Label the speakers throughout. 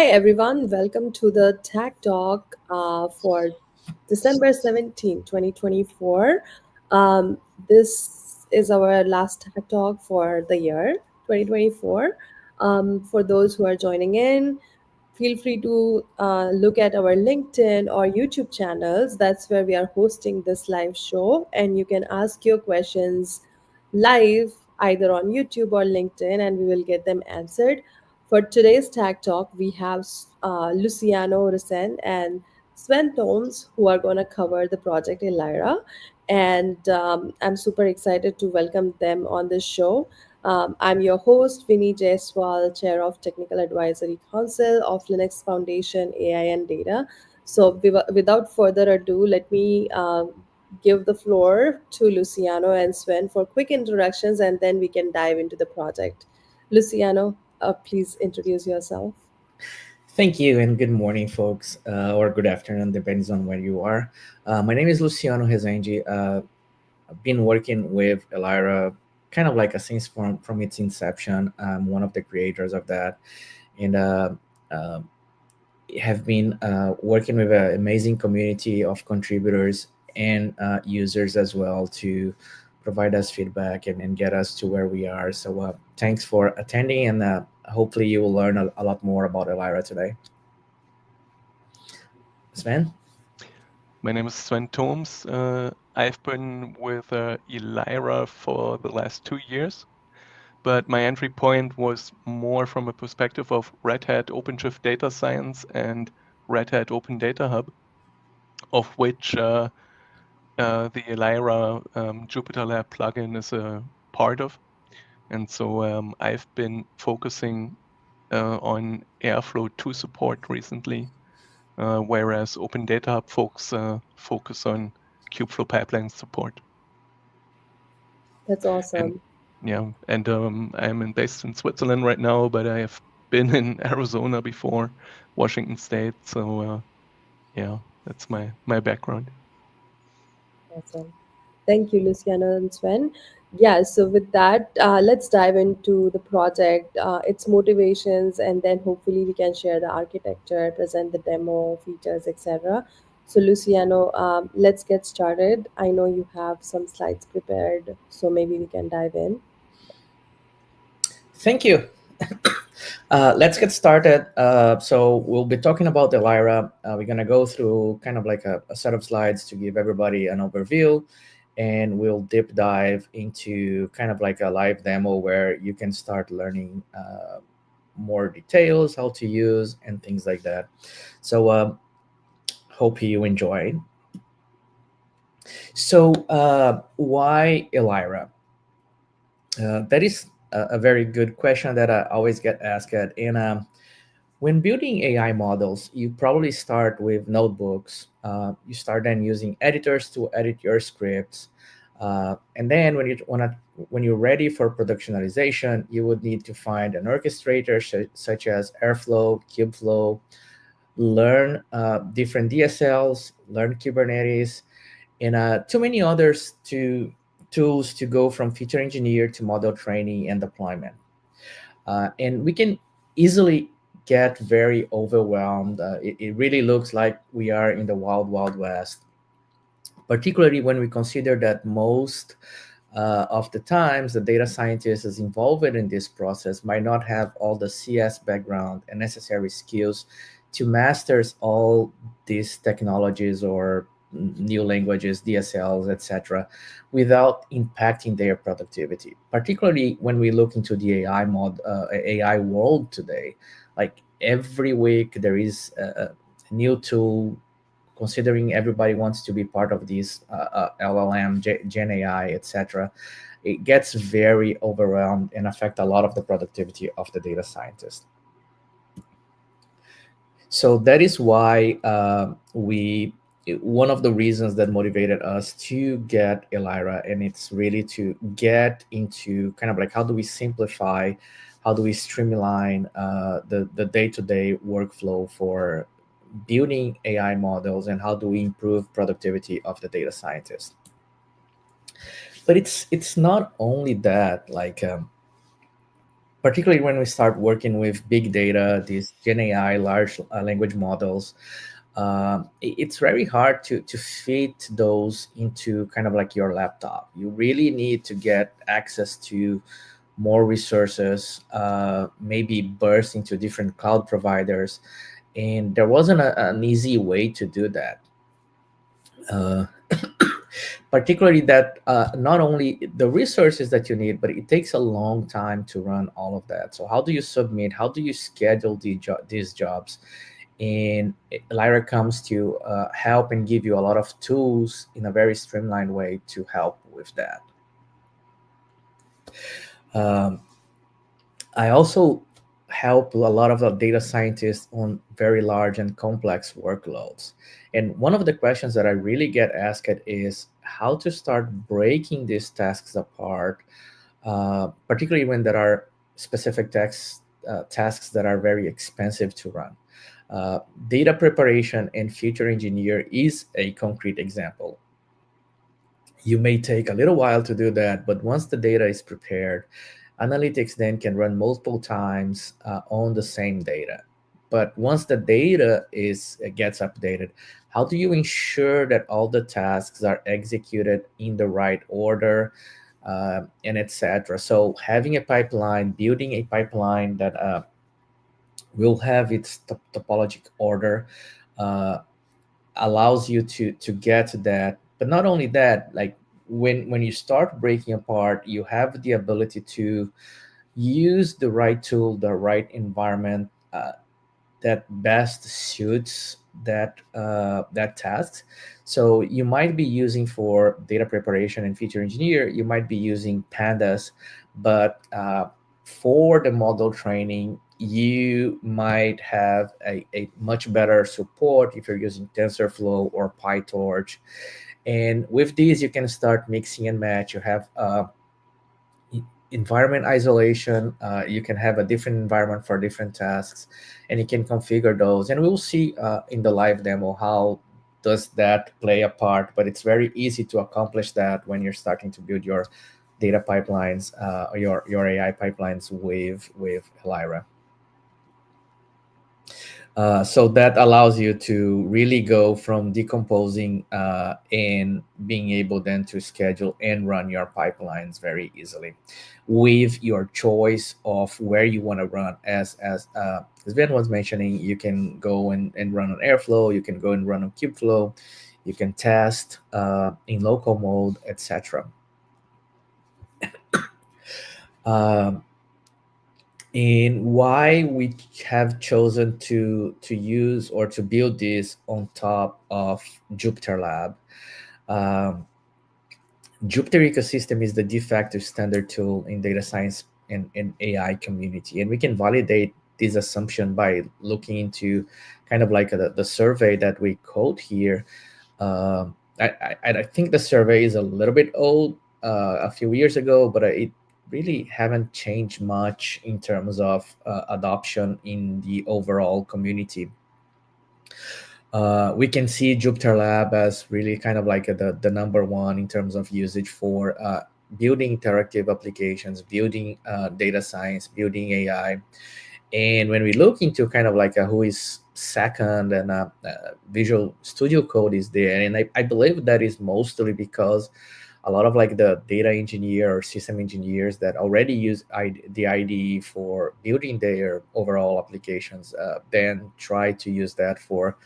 Speaker 1: Hi, everyone. Welcome to the TAC Talk for December 17, 2024. This is our last TAC Talk for the year 2024. For those who are joining in, feel free to look at our LinkedIn or YouTube channels. That's where we are hosting this live show, and you can ask your questions live either on YouTube or LinkedIn, and we will get them answered. For today's Tag Talk, we have Luciano Resen and Sven Tomes who are going to cover the project Elyra. And I'm super excited to welcome them on this show. I'm your host, Vinny Jaiswal, Chair of Technical Advisory Council of Linux Foundation AI and Data. So, without further ado, let me give the floor to Luciano and Sven for quick introductions, and then we can dive into the project. Luciano, please introduce yourself.
Speaker 2: Thank you, and good morning, folks, or good afternoon, depends on where you are. My name is Luciano Rezende. I've been working with Elyra kind of like a since from its inception. I'm one of the creators of that, and uh, have been working with an amazing community of contributors and users as well to provide us feedback and get us to where we are. So thanks for attending, and hopefully you will learn a lot more about Elyra today. Sven?
Speaker 3: My name is Sven Toms. I've been with Elyra for the last 2 years, but my entry point was more from a perspective of Red Hat OpenShift Data Science and Red Hat Open Data Hub, of which the Elyra Jupyter Lab plugin is a part of. And so I've been focusing on Airflow 2 support recently, whereas Open Data Hub folks focus on Kubeflow pipeline support.
Speaker 1: That's
Speaker 3: And
Speaker 1: awesome.
Speaker 3: I'm based in Switzerland right now, but I have been in Arizona before, Washington State. So that's my background.
Speaker 1: Awesome. Thank you, Luciano and Sven. Yeah, so with that, let's dive into the project, its motivations, and then hopefully we can share the architecture, present the demo, features, etc. So, Luciano, let's get started. I know you have some slides prepared, so maybe we can dive in.
Speaker 2: Thank you. Let's get started. So we'll be talking about Elyra. We're gonna go through kind of like a set of slides to give everybody an overview, and we'll deep dive into kind of like a live demo where you can start learning more details, how to use, and things like that. So hope you enjoy. So why Elyra? That is a very good question that I always get asked. And when building AI models, you probably start with notebooks. You start then using editors to edit your scripts, and then when you're ready for productionalization, you would need to find an orchestrator such as Airflow, Kubeflow, learn different DSLs, learn Kubernetes, and too many others to tools to go from feature engineer to model training and deployment. And we can easily get very overwhelmed. It really looks like we are in the wild, wild west, particularly when we consider that most of the times the data scientist is involved in this process might not have all the CS background and necessary skills to master all these technologies or new languages, DSLs, etc., without impacting their productivity. Particularly when we look into the AI world today, like every week there is a new tool. Considering everybody wants to be part of these LLM, Gen AI, etc., it gets very overwhelmed and affect a lot of the productivity of the data scientist. So that is why one of the reasons that motivated us to get Elyra, and it's really to get into kind of like how do we simplify, how do we streamline the day-to-day workflow for building AI models, and how do we improve productivity of the data scientist. But it's not only that. Like particularly when we start working with big data, these Gen AI, large language models. It's very hard to fit those into kind of like your laptop. You really need to get access to more resources, maybe burst into different cloud providers. And there wasn't an easy way to do that. Uh, Particularly that not only the resources that you need, but it takes a long time to run all of that. So how do you submit? How do you schedule these jobs? And Elyra comes to help and give you a lot of tools in a very streamlined way to help with that. Um, I also help a lot of the data scientists on very large and complex workloads. And one of the questions that I really get asked is how to start breaking these tasks apart, particularly when there are specific tasks that are very expensive to run. Uh, Data preparation and feature engineer is a concrete example. You may take a little while to do that, but once the data is prepared, analytics then can run multiple times on the same data. But once the data is gets updated, how do you ensure that all the tasks are executed in the right order, and etc. So having a pipeline, building a pipeline that will have its topologic order, uh, allows you to get to that. But not only that, like when you start breaking apart, you have the ability to use the right tool, the right environment, that best suits that task. So you might be using for data preparation and feature engineer, you might be using pandas, but for the model training, you might have a much better support if you're using TensorFlow or PyTorch. And with these, you can start mixing and match. You have environment isolation. You can have a different environment for different tasks, and you can configure those. And we'll see in the live demo how does that play a part. But it's very easy to accomplish that when you're starting to build your data pipelines, or your AI pipelines with Elyra. So that allows you to really go from decomposing and being able then to schedule and run your pipelines very easily with your choice of where you want to run. As Ben was mentioning, you can go and run on Airflow, you can go and run on Kubeflow, you can test in local mode, etc. And why we have chosen to use or to build this on top of Jupyter Lab. Um, Jupyter ecosystem is the de facto standard tool in data science and AI community, and we can validate this assumption by looking into kind of like the survey that we quote here. I think the survey is a little bit old, a few years ago, but it really haven't changed much in terms of adoption in the overall community. We can see Jupyter Lab as really kind of like the number one in terms of usage for building interactive applications, building data science, building AI. And when we look into kind of like who is second, and Visual Studio Code is there, and I believe that is mostly because a lot of like the data engineer or system engineers that already use the IDE for building their overall applications, then try to use that for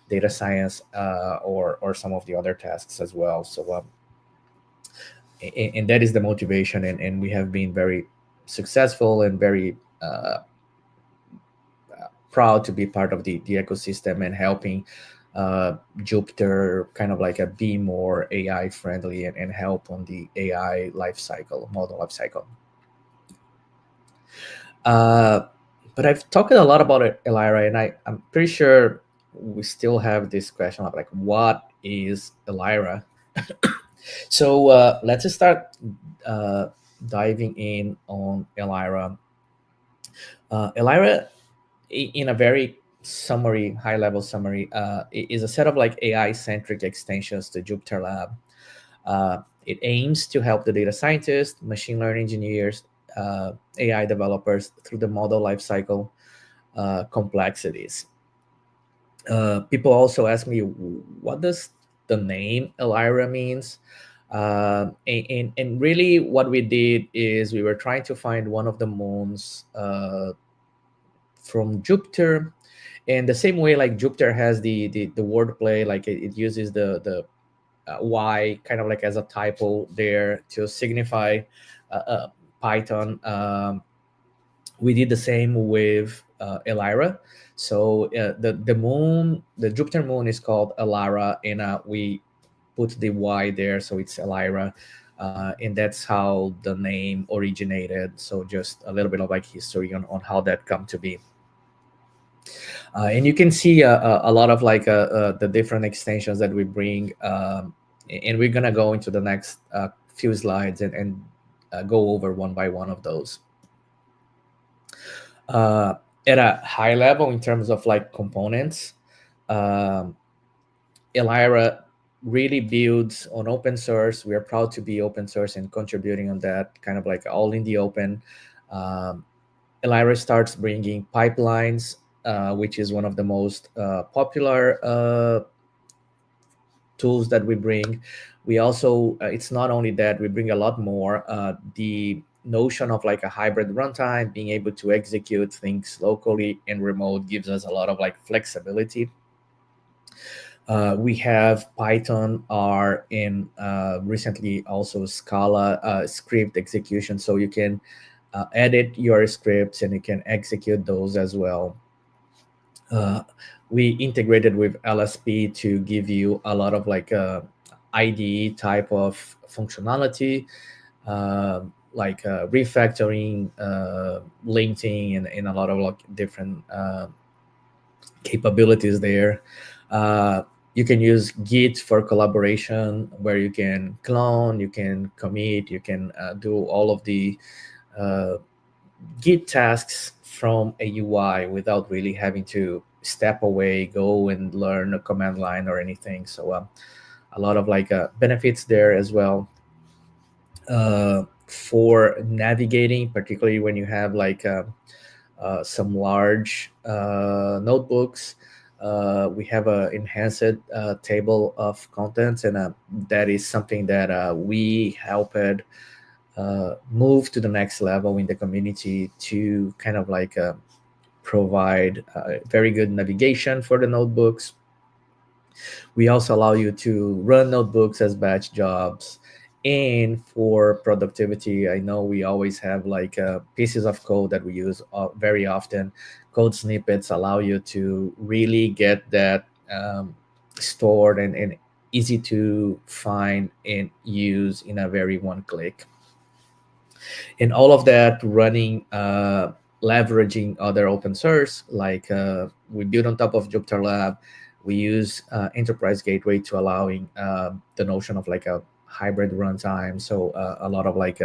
Speaker 2: data science, or some of the other tasks as well. So and that is the motivation, and we have been very successful and very proud to be part of the ecosystem and helping Jupyter kind of like be more AI friendly, and help on the AI life cycle, model life cycle. Uh, but I've talked a lot about it, Elyra, and I'm pretty sure we still have this question of like, what is Elyra? So let's start uh, diving in on Elyra. Elyra, in a very summary, high level summary, is a set of like AI centric extensions to Jupyter Lab. It aims to help the data scientists, machine learning engineers, AI developers through the model lifecycle complexities. People also ask me, what does the name Elyra means? And really what we did is we were trying to find one of the moons from Jupiter. And the same way like Jupiter has the wordplay, like it uses the Y kind of like as a typo there to signify Python. We did the same with Elyra. So the moon, the Jupiter moon, is called Elyra, and we put the Y there, so it's Elyra, and that's how the name originated. So just a little bit of like history on how that come to be. And you can see a lot of like the different extensions that we bring, and we're gonna go into the next few slides and go over one by one of those. uh, at a high level in terms of like components, um, Elyra really builds on open source. We are proud to be open source and contributing on that, kind of like all in the open. um, Elyra starts bringing pipelines, which is one of the most popular tools that we bring. We also, it's not only that, we bring a lot more. The notion of like a hybrid runtime, being able to execute things locally and remote, gives us a lot of like flexibility. We have Python, R, and recently also Scala script execution, so you can edit your scripts and you can execute those as well. uh, we integrated with LSP to give you a lot of like IDE type of functionality, like refactoring, linting, and a lot of like different capabilities there. Uh, you can use Git for collaboration, where you can clone, you can commit, you can do all of the uh, Git tasks from a UI without really having to step away, go and learn a command line or anything. So a lot of like benefits there as well. For navigating, particularly when you have like some large notebooks, we have a enhanced table of contents, and that is something that we helped move to the next level in the community to kind of like provide very good navigation for the notebooks. We also allow you to run notebooks as batch jobs. And for productivity, I know we always have like pieces of code that we use very often. Code snippets allow you to really get that stored and easy to find and use in a very one click. And all of that running, leveraging other open source, like we build on top of Jupyter Lab. We use enterprise gateway to allowing the notion of like a hybrid runtime. So a lot of like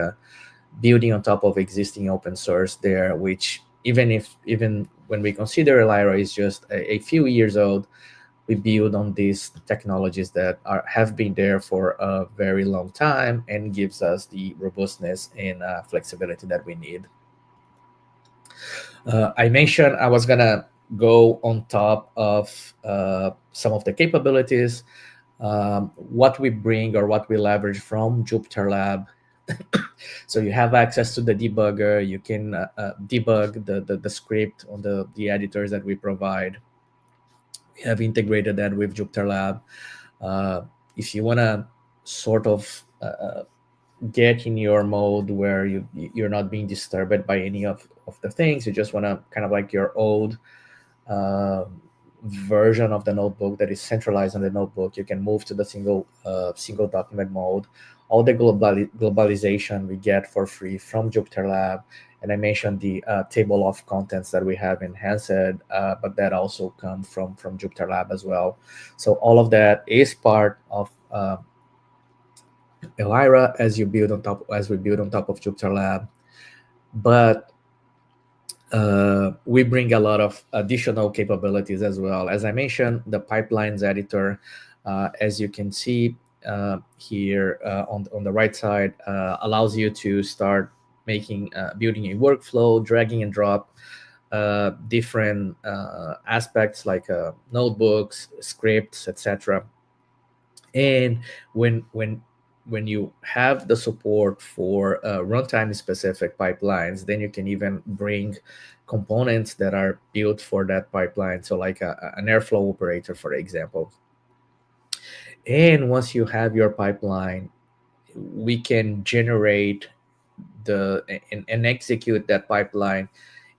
Speaker 2: building on top of existing open source there, which even when we consider Elyra is just a few years old, we build on these technologies that have been there for a very long time and gives us the robustness and flexibility that we need. I mentioned I was gonna go on top of some of the capabilities, what we bring or what we leverage from Jupyter Lab. So you have access to the debugger. You can debug the script on the editors that we provide. We have integrated that with Jupyter Lab. If you want to sort of get in your mode where you're not being disturbed by any of the things, you just want to kind of like your old uh, version of the notebook that is centralized on the notebook, you can move to the single document mode. All the globalization we get for free from Jupyter Lab. And I mentioned the table of contents that we have enhanced, but that also comes from Jupyter Lab as well. So all of that is part of Elyra as we build on top of Jupyter Lab. But we bring a lot of additional capabilities as well. As I mentioned, the pipelines editor, as you can see here on the right side, allows you to start building a workflow, dragging and drop different aspects like notebooks, scripts, etc. And when you have the support for runtime specific pipelines, then you can even bring components that are built for that pipeline, so like an airflow operator, for example. And once you have your pipeline, we can generate and execute that pipeline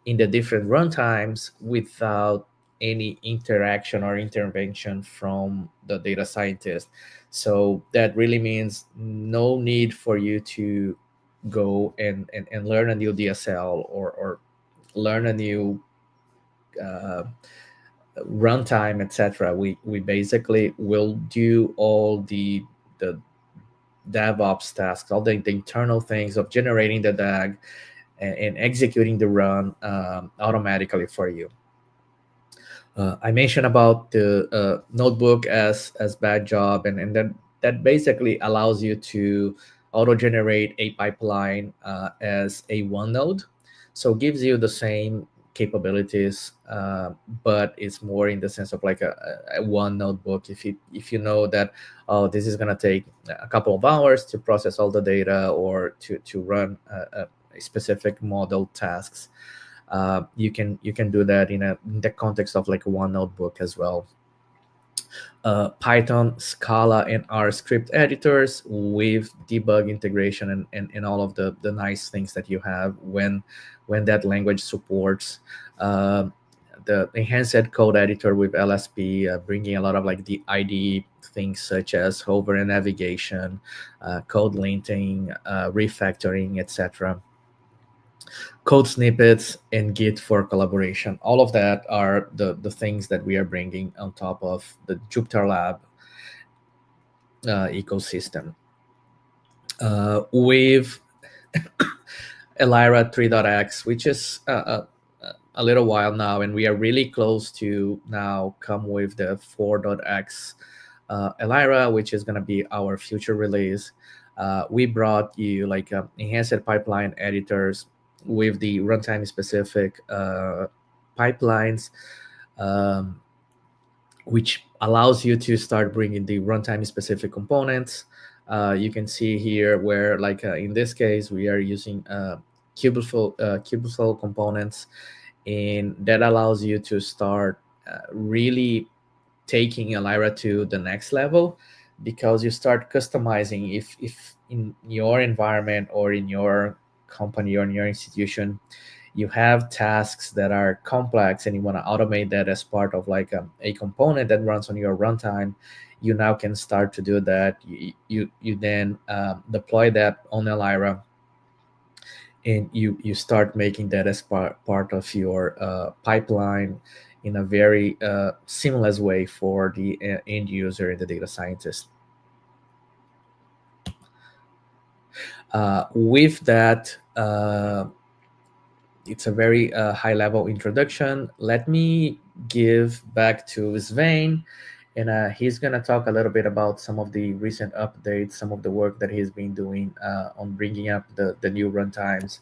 Speaker 2: in the different runtimes without any interaction or intervention from the data scientist. So that really means no need for you to go and learn a new DSL, or learn a new uh, runtime, etc. We basically will do all the DevOps tasks, all the internal things of generating the DAG and executing the run automatically for you. I mentioned about the notebook as bad job, and then that basically allows you to auto generate a pipeline as a one node, so gives you the same capabilities, but it's more in the sense of like a one notebook. If you know that, oh, this is going to take a couple of hours to process all the data or to run a specific model tasks, you can do that in the context of like one notebook as well. Python, Scala, and R script editors with debug integration, and all of the nice things that you have when that language supports. The enhanced code editor with LSP, bringing a lot of like the IDE things such as hover and navigation, code linting, refactoring, etc. Code snippets, and Git for collaboration. All of that are the things that we are bringing on top of the Jupyter Lab ecosystem. With Elyra 3.x, which is a little while now, and we are really close to now come with the 4.x Elyra, which is going to be our future release. We brought you like enhanced pipeline editors with the runtime specific pipelines, um, which allows you to start bringing the runtime specific components. You can see here where, like in this case, we are using Kubeflow components, and that allows you to start really taking Elyra to the next level, because you start customizing. If in your environment or in your company or in your institution you have tasks that are complex and you want to automate that as part of like a component that runs on your runtime, you now can start to do that. You then deploy that on Elyra, and you start making that as part of your pipeline in a very seamless way for the end user and the data scientist. With that, it's a very high level introduction. Let me give back to Svein, and he's going to talk a little bit about some of the recent updates, some of the work that he's been doing on bringing up the new runtimes.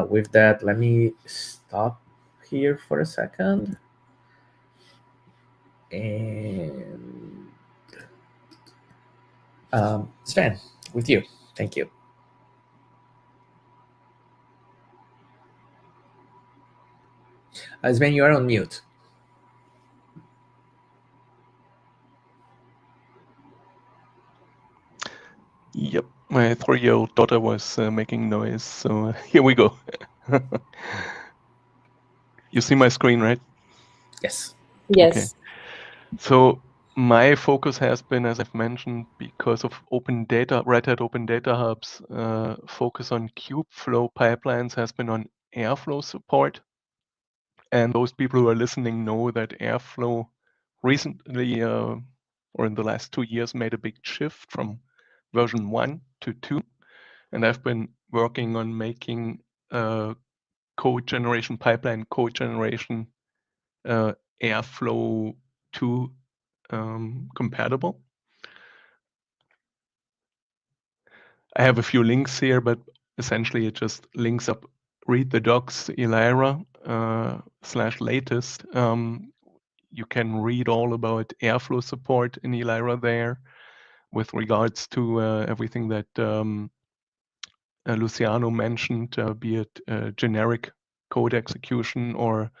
Speaker 2: With that, let me stop here for a second. And Sven, with you. Thank you. Sven, you are on mute.
Speaker 3: Yep, my 3-year-old daughter was making noise, so here we go. You see my screen, right?
Speaker 2: Yes.
Speaker 1: Yes.
Speaker 3: Okay. So my focus has been, as I've mentioned, because of open data, Red Hat Open Data Hub's focus on Kubeflow pipelines has been on Airflow support. And those people who are listening know that Airflow recently, or in the last 2 years, made a big shift from version 1 to 2. And I've been working on making code generation pipeline, code generation Airflow 2 compatible. I have a few links here, but essentially it just links up, read the docs Elyra /latest. You can read all about airflow support in Elyra there with regards to everything that Luciano mentioned, be it generic code execution or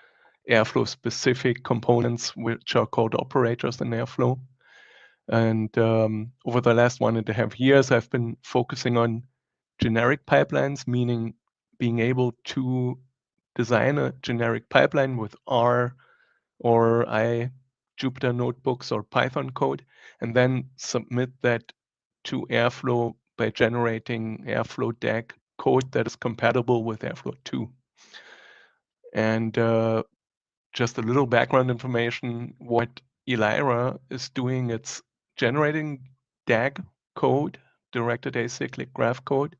Speaker 3: Airflow specific components, which are called operators in Airflow. And over the last 1.5 years, I've been focusing on generic pipelines, meaning being able to design a generic pipeline with R or Jupyter notebooks or Python code, and then submit that to Airflow by generating Airflow DAG code that is compatible with Airflow 2. And just a little background information, what Elyra is doing, it's generating DAG code, directed acyclic graph code,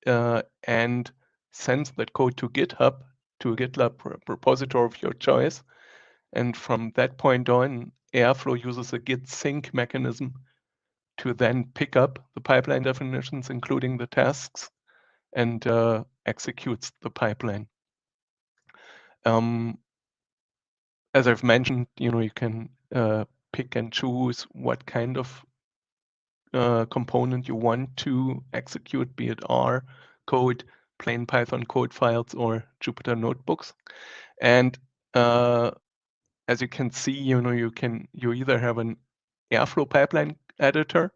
Speaker 3: and sends that code to GitHub, to a GitLab repository of your choice. And from that point on, Airflow uses a git sync mechanism to then pick up the pipeline definitions, including the tasks, and executes the pipeline. As I've mentioned, you can pick and choose what kind of component you want to execute, be it R code, plain Python code files, or Jupyter notebooks. And as you can see, you either have an Airflow pipeline editor,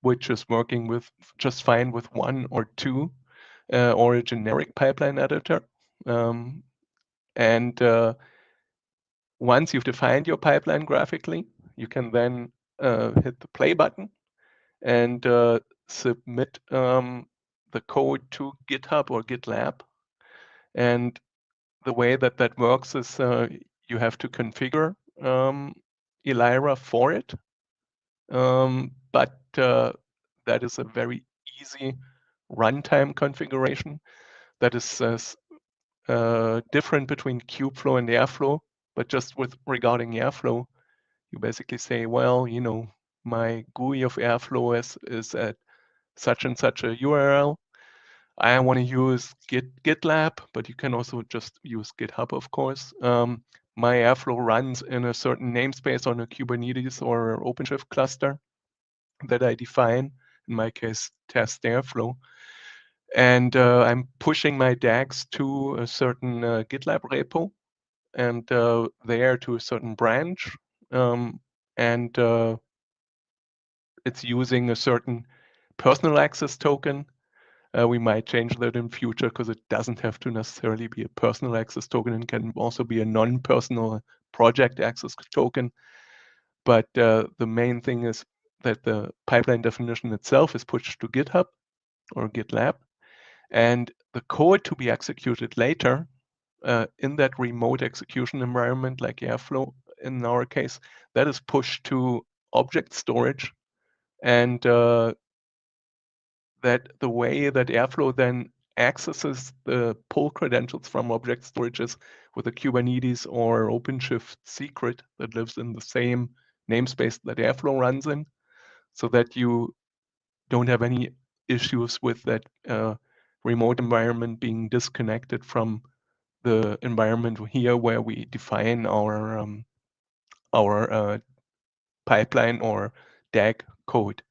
Speaker 3: which is working with just fine with one or two, or a generic pipeline editor. And once you've defined your pipeline graphically, you can then hit the play button and submit the code to GitHub or GitLab. And the way that that works is you have to configure Elyra for it. But that is a very easy runtime configuration that is different between Kubeflow and Airflow. But just with regarding Airflow, you basically say, well, my GUI of Airflow is at such and such a URL. I want to use GitLab, but you can also just use GitHub, of course. My Airflow runs in a certain namespace on a Kubernetes or OpenShift cluster that I define, in my case, test Airflow. And I'm pushing my DAGs to a certain GitLab repo, and there to a certain branch. And it's using a certain personal access token. We might change that in future because it doesn't have to necessarily be a personal access token. It can also be a non-personal project access token. But the main thing is that the pipeline definition itself is pushed to GitHub or GitLab. And the code to be executed later in that remote execution environment like Airflow in our case, that is pushed to object storage. And that the way that Airflow then accesses the pull credentials from object storages with a Kubernetes or OpenShift secret that lives in the same namespace that Airflow runs in, so that you don't have any issues with that remote environment being disconnected from the environment here where we define our pipeline or DAG code.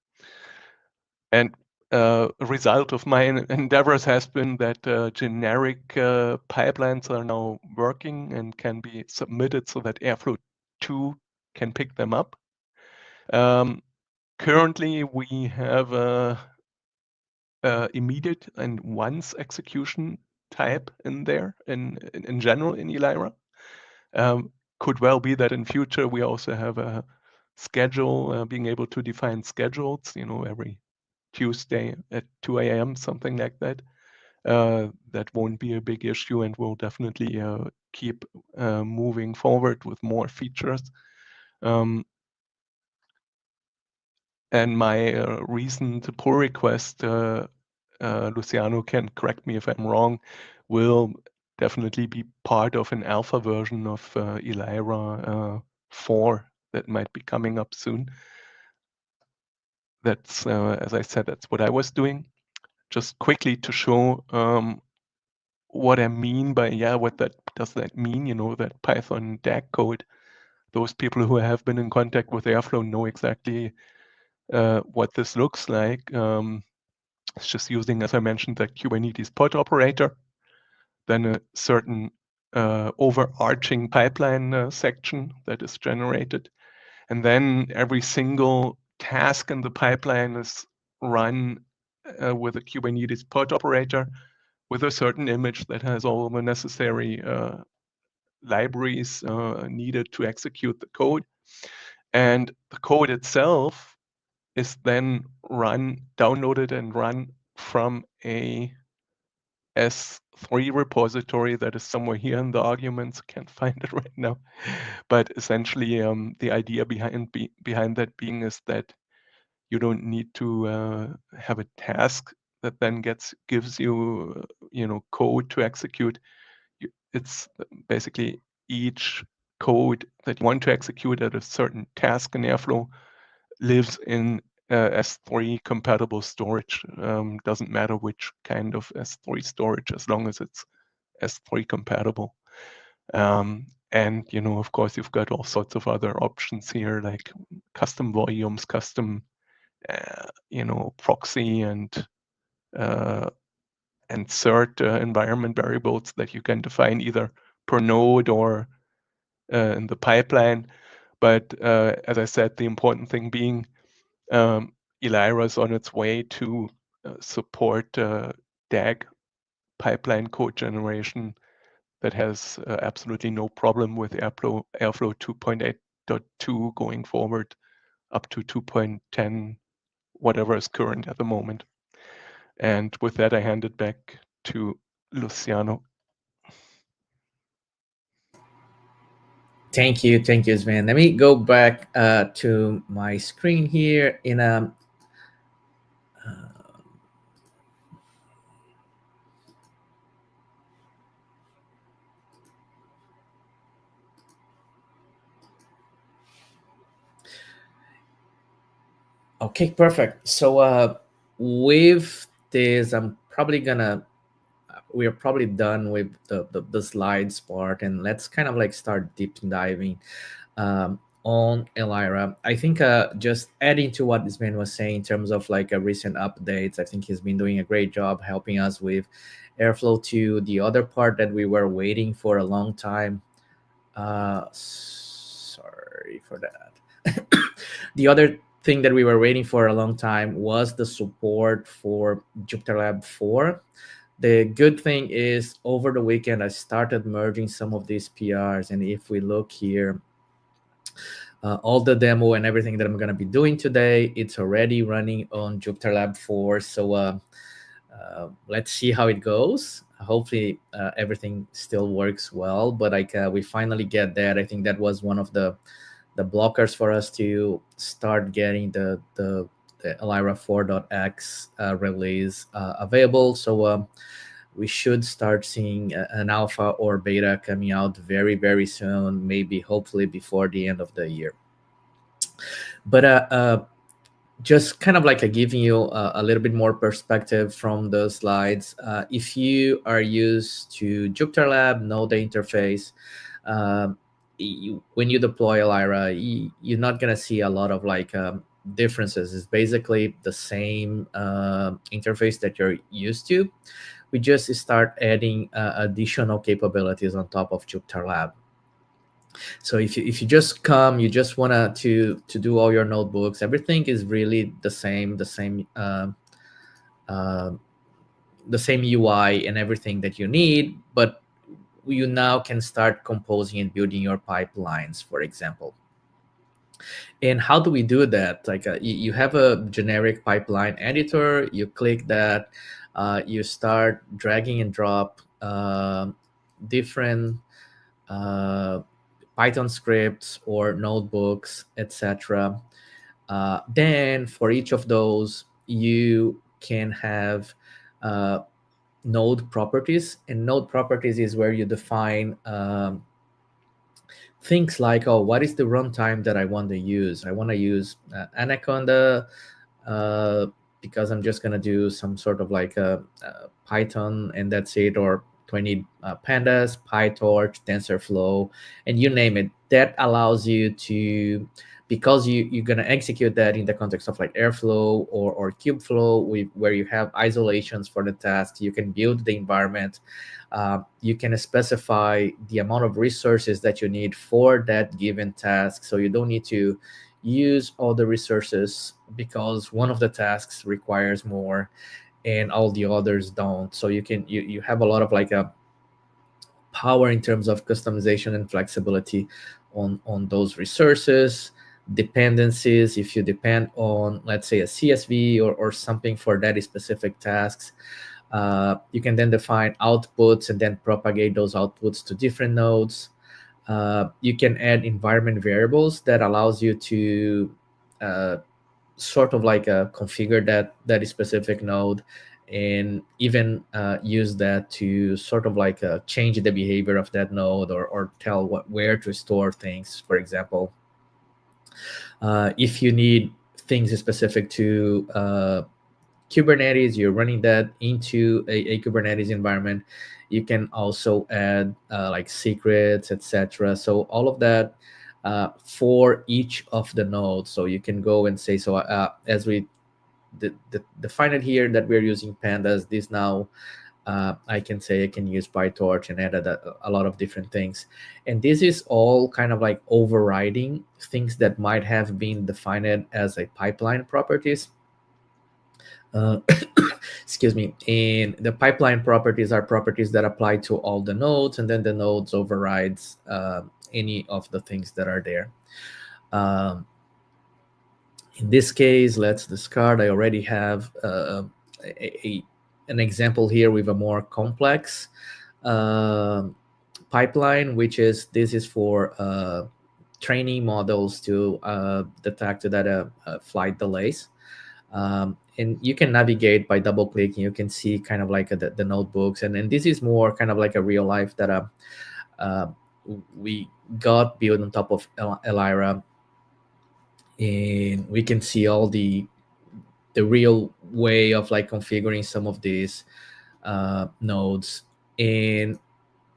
Speaker 3: And a result of my endeavors has been that generic pipelines are now working and can be submitted so that Airflow 2 can pick them up. Currently, we have immediate and once execution type in there in general in Elyra. Could well be that in future we also have a schedule, being able to define schedules, every Tuesday at 2 a.m., something like that. That won't be a big issue, and we'll definitely keep moving forward with more features. And my recent pull request, Luciano can correct me if I'm wrong, will definitely be part of an alpha version of Elyra 4 that might be coming up soon. That's, as I said, that's what I was doing. just quickly to show what I mean by, what that does that mean, that Python DAG code. Those people who have been in contact with Airflow know exactly what this looks like. It's just using, as I mentioned, that Kubernetes pod operator, then a certain overarching pipeline section that is generated. And then every single task in the pipeline is run with a Kubernetes pod operator with a certain image that has all the necessary libraries needed to execute the code. And the code itself is then downloaded and run from a S3 repository that is somewhere here in the arguments. Can't find it right now. But essentially, the idea behind that being is that you don't need to have a task that then gives you code to execute. It's basically each code that you want to execute at a certain task in Airflow lives in S3 compatible storage. Doesn't matter which kind of S3 storage, as long as it's S3 compatible. And of course, you've got all sorts of other options here, like custom volumes, custom proxy and cert environment variables that you can define either per node or in the pipeline. But as I said, the important thing being Elyra is on its way to support DAG pipeline code generation that has absolutely no problem with Airflow 2.8.2 going forward up to 2.10, whatever is current at the moment. And with that, I hand it back to Luciano.
Speaker 2: Thank you, Sven. Let me go back to my screen here in a. Okay, perfect. So with this, we are probably done with the slides part, and let's kind of like start deep diving on Elyra. I think just adding to what this man was saying in terms of like a recent updates, I think he's been doing a great job helping us with Airflow 2. The other part that we were waiting for a long time, sorry for that. The other thing that we were waiting for a long time was the support for JupyterLab 4. The good thing is over the weekend I started merging some of these PRs, and if we look here, all the demo and everything that I'm going to be doing today, it's already running on JupyterLab 4. So let's see how it goes. Hopefully everything still works well, but like we finally get that. I think that was one of the blockers for us to start getting the Elyra 4.x release available. So we should start seeing an alpha or beta coming out very, very soon, maybe hopefully before the end of the year. But just kind of like giving you a little bit more perspective from the slides. If you are used to JupyterLab, know the interface, when you deploy Elyra, you're not going to see a lot of differences. It's basically the same interface that you're used to. We just start adding additional capabilities on top of JupyterLab. So if you just come, you just want to do all your notebooks, everything is really the same UI and everything that you need, but you now can start composing and building your pipelines, for example. And how do we do that? Like you have a generic pipeline editor, you click that, you start dragging and drop different Python scripts or notebooks, etc. Then for each of those, you can have node properties, and node properties is where you define things like, oh, what is the runtime that I want to use? I want to use Anaconda because I'm just gonna do some sort of like a Python and that's it, or 20 pandas, PyTorch, TensorFlow, and you name it. That allows you to, because you're gonna execute that in the context of like Airflow or Kubeflow, where you have isolations for the tasks. You can build the environment. You can specify the amount of resources that you need for that given task, so you don't need to use all the resources because one of the tasks requires more and all the others don't. So you have a lot of like a power in terms of customization and flexibility on those resources, dependencies. If you depend on, let's say, a CSV or something for that specific tasks, you can then define outputs and then propagate those outputs to different nodes. You can add environment variables that allows you to uh, sort of like configure that specific node, and even use that to sort of like change the behavior of that node, or tell where to store things. For example, if you need things specific to Kubernetes, you're running that into a Kubernetes environment. You can also add like secrets, etc. So all of that for each of the nodes. So you can go and say, so as we define it here that we're using pandas, this now I can say I can use PyTorch and add a lot of different things. And this is all kind of like overriding things that might have been defined as a pipeline properties. Uh, excuse me. And the pipeline properties are properties that apply to all the nodes, and then the nodes overrides any of the things that are there. Um, in this case, let's discard. I already have an example here with a more complex uh, pipeline, which is this is for training models to detect that flight delays. And you can navigate by double clicking. You can see kind of like the notebooks, and this is more kind of like a real life that uh, we got built on top of Elyra, and we can see all the real way of like configuring some of these nodes. And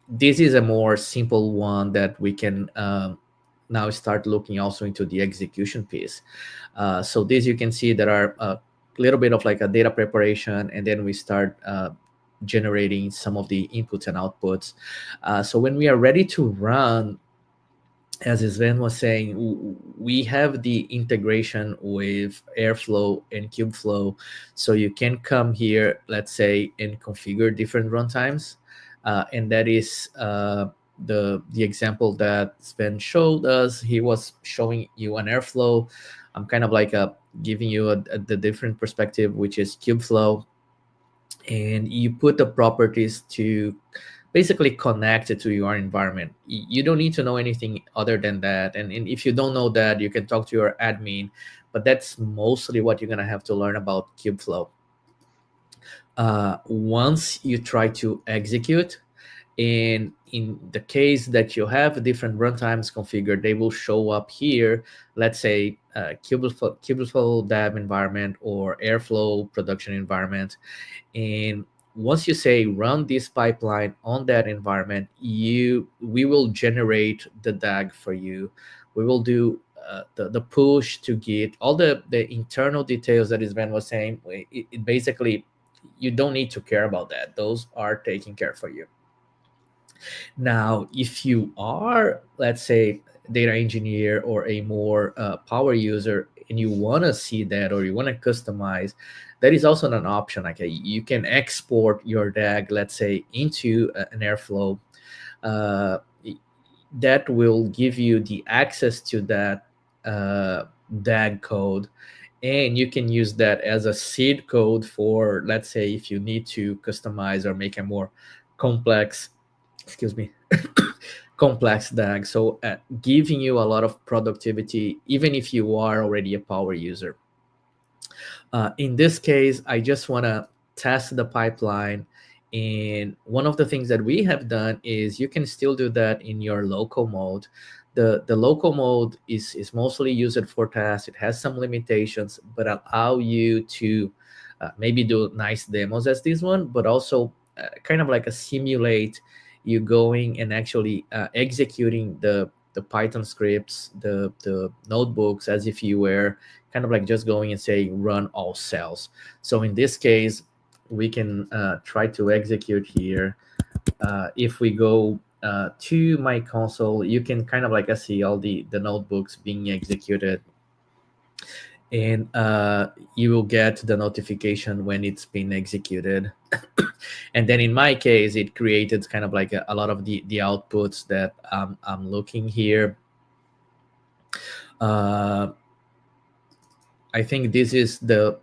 Speaker 2: this is a more simple one that we can now start looking also into the execution piece. So this, you can see there are a little bit of like a data preparation, and then we start generating some of the inputs and outputs. So when we are ready to run, as Sven was saying, we have the integration with Airflow and Kubeflow. So you can come here, let's say, and configure different runtimes. And that is the example that Sven showed us. He was showing you an Airflow. I'm kind of like giving you the different perspective, which is Kubeflow. And you put the properties to basically connect it to your environment. You don't need to know anything other than that. And if you don't know that, you can talk to your admin, but that's mostly what you're going to have to learn about Kubeflow. Once you try to execute, and in the case that you have different runtimes configured, they will show up here. Let's say Kubeflow dev environment or Airflow production environment. And once you say run this pipeline on that environment, we will generate the DAG for you. We will do the push to Git, all the internal details that Sven was saying. It basically, you don't need to care about that. Those are taken care for you. Now, if you are, let's say, data engineer or a more power user, and you want to see that, or you want to customize, that is also an option. Like you can export your DAG, let's say, into an Airflow. Uh, that will give you the access to that DAG code, and you can use that as a seed code for, let's say, if you need to customize or make a more complex, excuse me, complex DAG. So giving you a lot of productivity, even if you are already a power user. In this case, I just want to test the pipeline. And one of the things that we have done is you can still do that in your local mode, The local mode is mostly used for tasks. It has some limitations, but allow you to maybe do nice demos as this one, but also kind of like a simulate you going and actually executing the Python scripts, the notebooks, as if you were kind of like just going and saying run all cells. So in this case, we can try to execute here. If we go to my console, you can kind of like see all the notebooks being executed, and you will get the notification when it's been executed. And then in my case, it created kind of like a lot of the outputs that I'm looking here. uh, I think this is the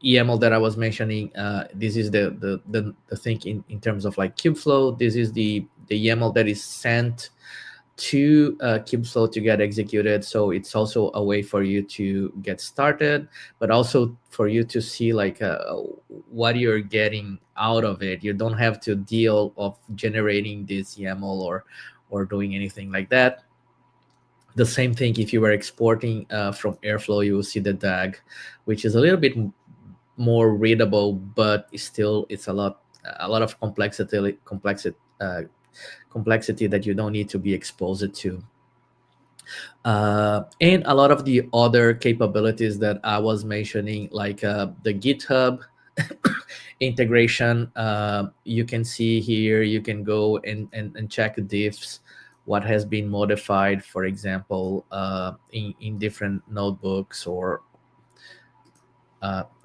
Speaker 2: EML that I was mentioning. This is the thing in terms of like Kubeflow. This is the YAML that is sent to Kubeflow to get executed. So it's also a way for you to get started, but also for you to see like what you're getting out of it. You don't have to deal of generating this YAML or doing anything like that. The same thing if you were exporting from Airflow, you will see the DAG, which is a little bit more readable, but still it's a lot of complexity that you don't need to be exposed to. And a lot of the other capabilities that I was mentioning, like the GitHub integration, you can see here, you can go and check diffs, what has been modified, for example, in different notebooks or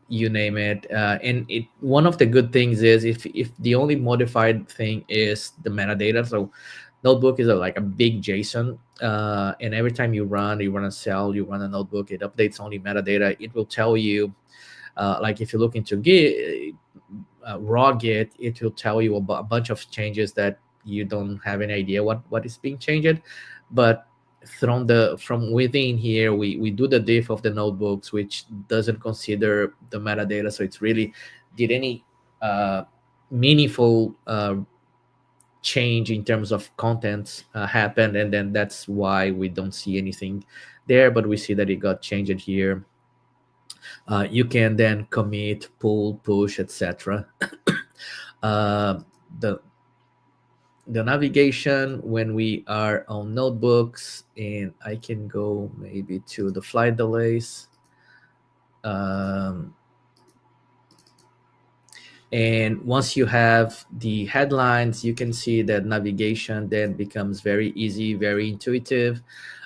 Speaker 2: you name it. And one of the good things is if the only modified thing is the metadata. So notebook is like a big JSON, and every time you run a cell, you run a notebook, it updates only metadata. It will tell you, like if you look into Git, raw Git, it will tell you a bunch of changes that you don't have any idea what is being changed. But from within here, we do the diff of the notebooks, which doesn't consider the metadata. So it's really, did any meaningful change in terms of contents happen, and then that's why we don't see anything there, but we see that it got changed here. You can then commit, pull, push, etc. uh, the the navigation when we are on notebooks, and I can go maybe to the flight delays. Um, and once you have the headlines, you can see that navigation then becomes very easy, very intuitive.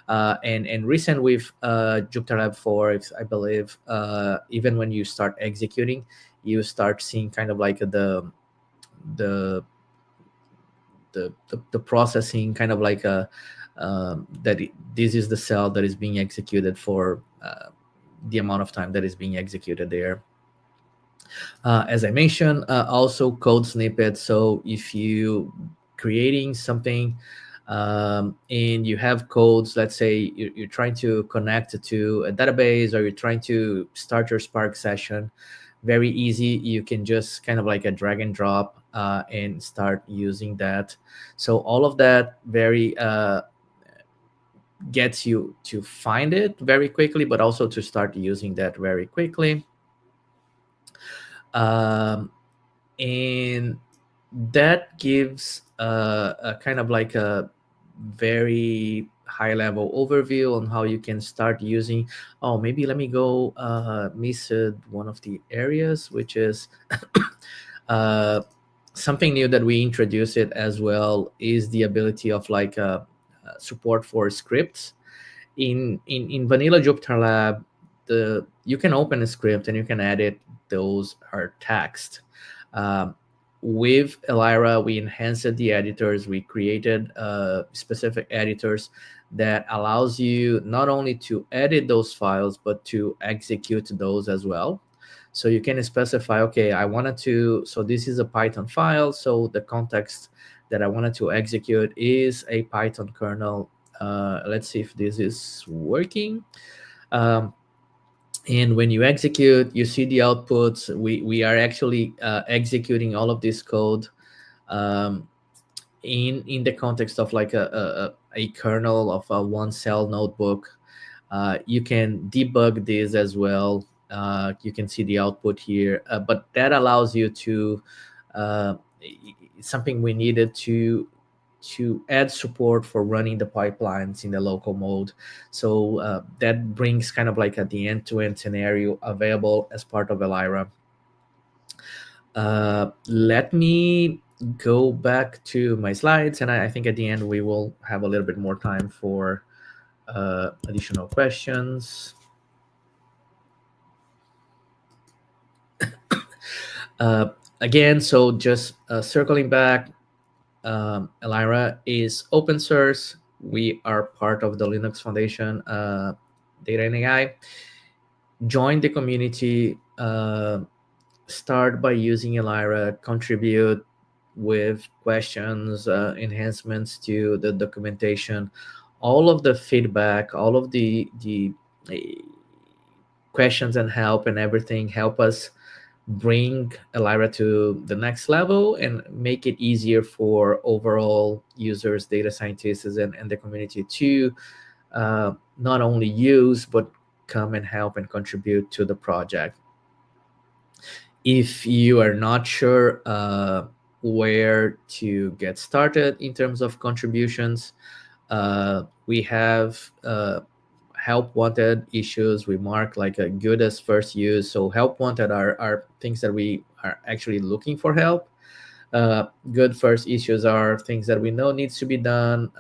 Speaker 2: And recent with Jupyter Lab 4, I believe, even when you start executing, you start seeing kind of like the the processing, kind of like this is the cell that is being executed for the amount of time that is being executed there. As I mentioned, also code snippets. So if you creating something and you have codes, let's say you're trying to connect to a database, or you're trying to start your Spark session, very easy. You can just kind of like a drag and drop and start using that. So all of that very gets you to find it very quickly, but also to start using that very quickly. Um, and that gives a kind of like a very high level overview on how you can start using. Oh, maybe let me go miss one of the areas, which is uh, something new that we introduced it as well, is the ability of like support for scripts in vanilla Jupyter Lab. You can open a script and you can edit those are text. um, with Elyra, we enhanced the editors. We created specific editors that allows you not only to edit those files, but to execute those as well. So you can specify, okay, I wanted to, so this is a Python file. So the context that I wanted to execute is a Python kernel. Let's see if this is working. Um, and when you execute, you see the outputs. We are actually executing all of this code. Um, in the context of like a kernel of a one cell notebook. You can debug this as well. You can see the output here, but that allows you to uh, something we needed to add support for running the pipelines in the local mode. So that brings kind of like the end-to-end scenario available as part of Elyra. Let me go back to my slides, and I think at the end we will have a little bit more time for additional questions. Uh, Again, so just circling back, Elyra is open source. We are part of the Linux Foundation Data and AI. Join the community. Start by using Elyra. Contribute with questions, enhancements to the documentation. All of the feedback, all of the uh, questions and help and everything help us bring Elyra to the next level and make it easier for overall users, data scientists, and the community to not only use but come and help and contribute to the project. If you are not sure where to get started in terms of contributions, we have help wanted issues we mark like a good as first use. So help wanted are things that we are actually looking for help. Good first issues are things that we know needs to be done.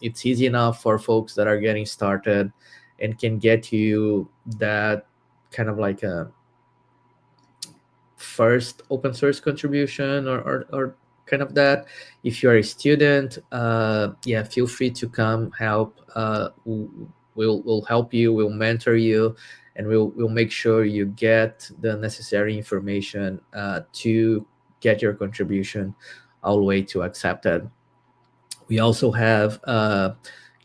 Speaker 2: It's easy enough for folks that are getting started and can get you that kind of like a first open source contribution or kind of that. If you're a student, yeah, feel free to come help. We'll help you, we'll mentor you, and we'll make sure you get the necessary information to get your contribution all the way to accepted. We also have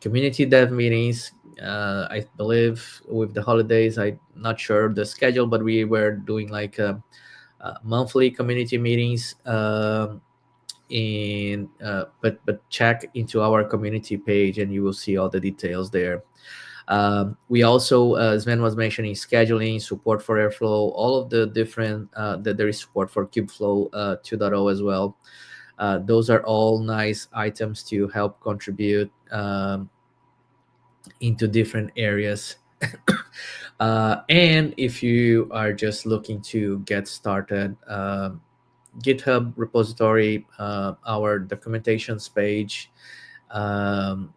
Speaker 2: community dev meetings. I believe with the holidays, I'm not sure the schedule, but we were doing like monthly community meetings. But check into our community page and you will see all the details there. We also, Sven was mentioning, scheduling, support for Airflow, all of the different that there is support for Kubeflow 2.0 as well. Those are all nice items to help contribute into different areas. And if you are just looking to get started, GitHub repository, our documentations page, um,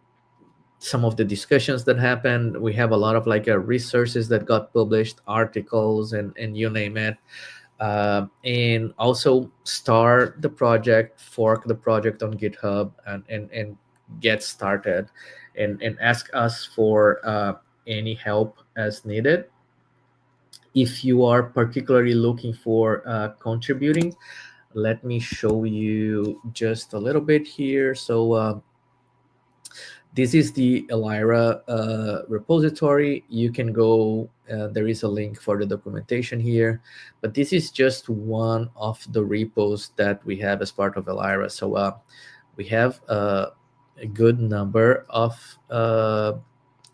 Speaker 2: some of the discussions that happened. We have a lot of like resources that got published, articles, and you name it. And also start the project, fork the project on GitHub, and get started, and ask us for any help as needed. If you are particularly looking for contributing, let me show you just a little bit here. So this is the Elyra repository. You can go, there is a link for the documentation here, but this is just one of the repos that we have as part of Elyra. So we have a good number of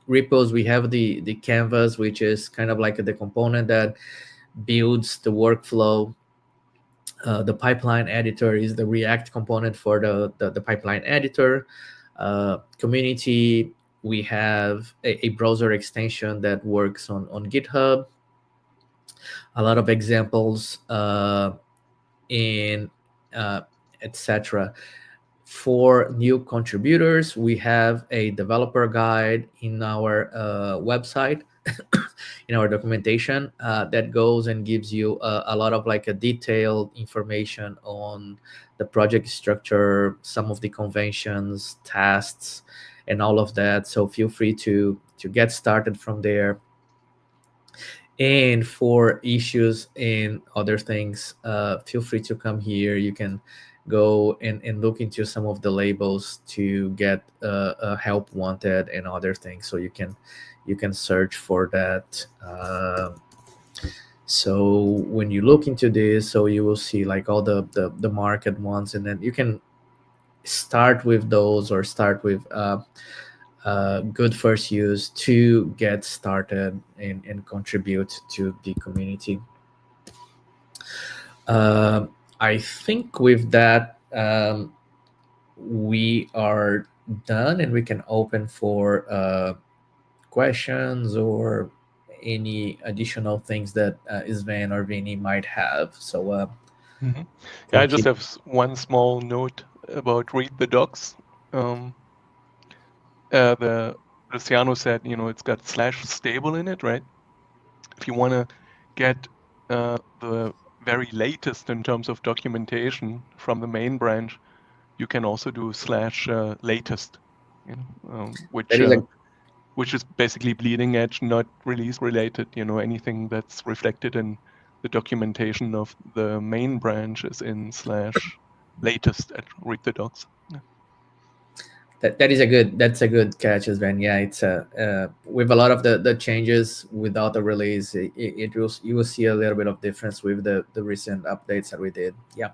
Speaker 2: repos. We have the canvas, which is kind of like the component that builds the workflow. The pipeline editor is the React component for the pipeline editor. Community, we have a browser extension that works on GitHub. A lot of examples in etc. For new contributors, we have a developer guide in our website, in our documentation, that goes and gives you a lot of like a detailed information on the project structure, some of the conventions, tasks, and all of that. So feel free to get started from there. And for issues and other things, feel free to come here. You can go and look into some of the labels to get help wanted and other things. So you can search for that. So when you look into this, so you will see like all the market ones, and then you can start with those or start with good first use to get started and contribute to the community. Um, I think with that, we are done and we can open for questions or any additional things that Sven or Vinny might have. So
Speaker 3: hmm Yeah, I
Speaker 2: thank
Speaker 3: just
Speaker 2: you.
Speaker 3: have one small note about read the docs. Um, the Luciano said, it's got slash stable in it, right? If you want to get the very latest in terms of documentation from the main branch, you can also do slash latest,
Speaker 2: That is a
Speaker 3: which is basically bleeding edge, not release related. Anything that's reflected in the documentation of the main branch is in slash latest at read the docs. Yeah.
Speaker 2: that is a good that's a good catch, Sven. Yeah, it's with a lot of the changes without the release, it will you will see a little bit of difference with the recent updates that we did. Yeah.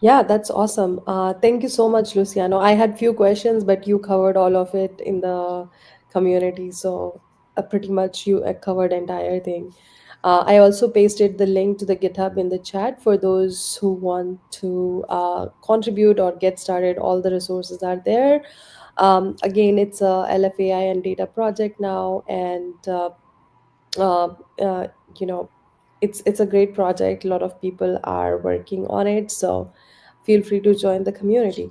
Speaker 1: Yeah, that's awesome. Thank you so much, Luciano. I had few questions, but you covered all of it in the community, so pretty much you covered entire thing. I also pasted the link to the GitHub in the chat for those who want to contribute or get started. All the resources are there. Again, it's a LFAI and data project now, and uh, uh, you know it's a great project. A lot of people are working on it, so feel free to join the community.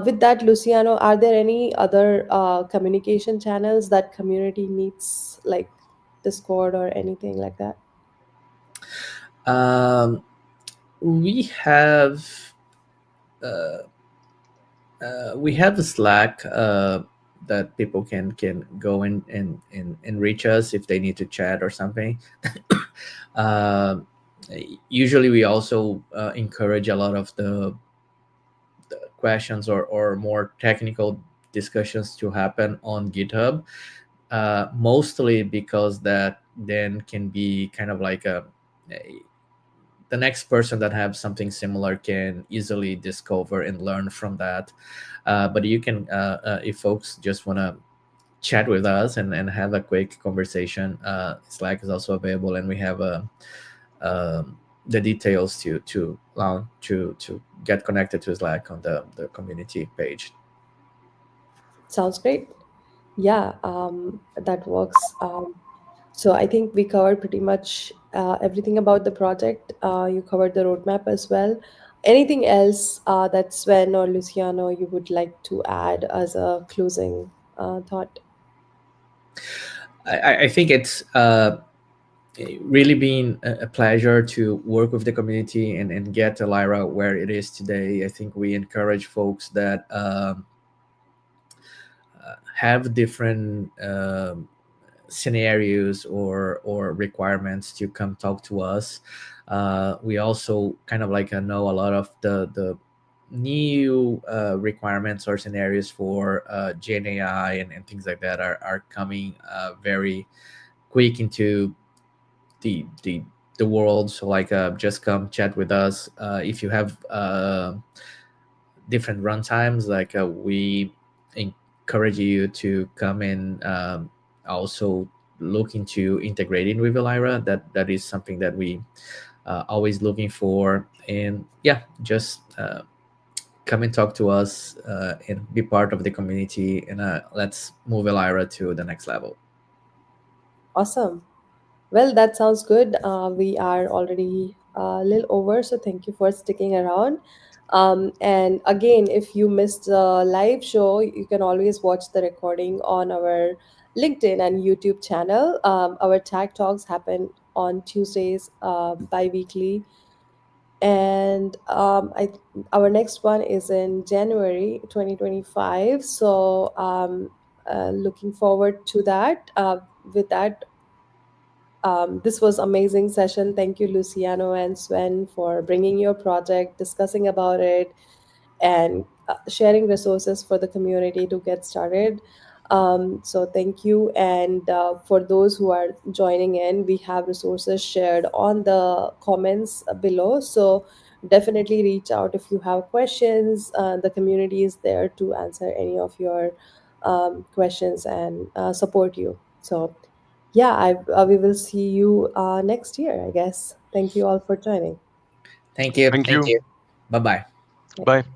Speaker 1: With that, Luciano, are there any other communication channels that community needs, like Discord or anything like that?
Speaker 2: um, we have we have a Slack that people can go and reach us if they need to chat or something. uh, Usually we also encourage a lot of the questions or more technical discussions to happen on GitHub, mostly because that then can be kind of like a the next person that have something similar can easily discover and learn from that. But you can if folks just want to chat with us and have a quick conversation, Slack is also available, and we have the details to get connected to Slack on the community page.
Speaker 1: Sounds great. Yeah, that works. So I think we covered pretty much everything about the project. You covered the roadmap as well. Anything else that Sven or Luciano you would like to add as a closing thought?
Speaker 2: I think it's really been a pleasure to work with the community and get Elyra where it is today. I think we encourage folks that have different scenarios or requirements to come talk to us. We also kind of like know a lot of the new requirements or scenarios for Gen AI and things like that are coming very quick into the the world. So like just come chat with us if you have different runtimes. Like we encourage you to come in, also look into integrating with Elyra. That is something that we always looking for. And yeah, just come and talk to us and be part of the community, and let's move Elyra to the next level.
Speaker 1: Awesome. Well, that sounds good. We are already a little over, so thank you for sticking around. And again, if you missed the live show, you can always watch the recording on our LinkedIn and YouTube channel. Our tag talks happen on Tuesdays bi weekly. And our next one is in January 2025. So, looking forward to that. With that, this was amazing session. Thank you, Luciano and Sven, for bringing your project, discussing about it, and sharing resources for the community to get started. So thank you. And for those who are joining in, we have resources shared on the comments below. So definitely reach out if you have questions. The community is there to answer any of your questions and support you. So, yeah, we will see you next year, I guess. Thank you all for joining.
Speaker 2: Thank you.
Speaker 3: Thank
Speaker 2: Thank
Speaker 3: you.
Speaker 2: you. Bye bye.
Speaker 1: Bye.
Speaker 3: Bye.